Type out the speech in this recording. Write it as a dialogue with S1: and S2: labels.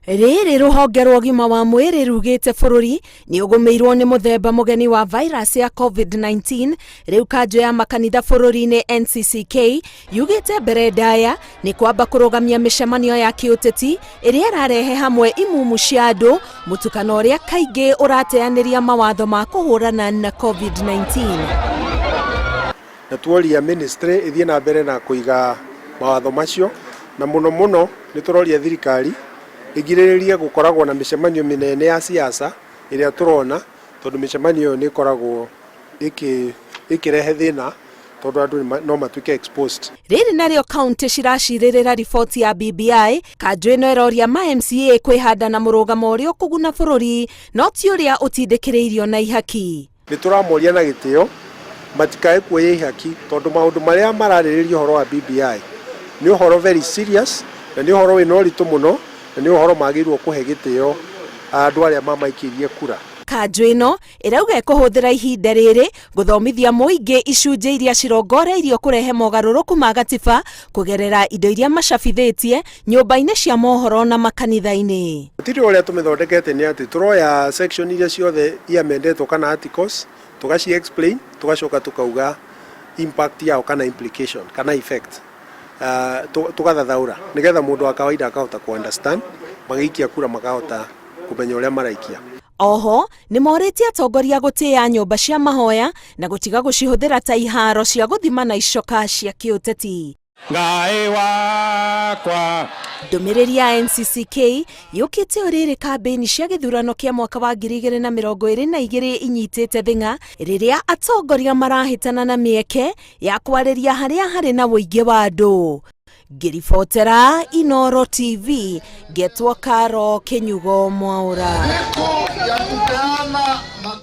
S1: Riri ruhonge rwa ũgima wa mwĩrĩ rugĩte bũrũri nĩ ũgũmĩirwo nĩ mũthemba mũgeni wa virus ya COVID-19. Rĩu kanjũ ya makanitha bũrũri-inĩ NCCK yugĩte mbere ndaya nĩ kwamba kũrũgamia mĩcemanio ya kĩũteti ĩrĩa ĩrarehe hamwe imumu cia andũ, mũtukano ũrĩa kaingĩ ũrateanĩria mawatho ma kũhũrana na COVID-19.
S2: Na tuoria ministry ĩthiĩ na mbere na kũiga mawatho macio, na mũno nĩ tũroria thirikari igirĩrĩrie gũkoragwo na mĩcemanio mĩnene ya siasa ĩrĩa tũrona, tondũ mĩcemanio nĩ ĩkoragwo ĩkĩrehe thĩna tondũ andũ no matuĩke exposed.
S1: Rĩrĩ narĩo kaunti ciracirĩrĩra riboti ya BBI, kanjũ ĩno ĩroria ma MCA kwĩhanda na mũrũgamo ũrĩa ũkũguna bũrũri no ti ũrĩa ũtindĩkĩrĩirio na ihaki.
S2: Nĩ tũramoria na gĩtĩo matikae kuoya ihaki, tondũ maũndũ marĩa mararĩrĩria ũhoro wa BBI nĩ ũhoro very serious, na nĩ ũhoro wĩna ũritũ mũno, na nĩ ũhoro magĩrĩirwo kũhe gĩtĩo andũ arĩa mamaikirie kura.
S1: Kanjũ ĩno ĩrauga kũhũthĩra ihinda rĩrĩ gũthomithia mũingĩ icunjĩ iria cirongoreirio kũrehe mogarũrũku ma gatiba kũgerera indo iria macabithĩtie nyũmba-inĩ cia mohoro na makanitha-inĩ.
S2: Gũtirĩ ũrĩa tũmĩthondekete nĩ atĩ tũroya section iria ciothe iamendetwo kana articles tugaci explain, tugacoka tukauga impact yao kana implication kana effect, tugathathaũra nĩgetha mũndũ wa kawaida akahota ku understand, magĩikia kura makahota kũmenya ũrĩa maraikia.
S1: Oho nĩ morĩtie atongoria gũtĩĩa nyũmba cia mahoya na gũtiga gũcihũthĩra ta iharo cia gũthima na icoka cia kĩũteti.
S3: Ngai wakwa.
S1: Ndũmĩrĩri ya NCCK yũkĩte ũrĩrĩ kambĩini cia gĩthurano kĩa mwaka wa 2022 inyitĩte thing'a rĩrĩa atongoria marahĩtana na mĩeke ya kwarĩria harĩa harĩ na wũingĩ wa andũ. Ngĩribotera Inooro TV, Getwo Karo Kĩnyugo Mwaũra.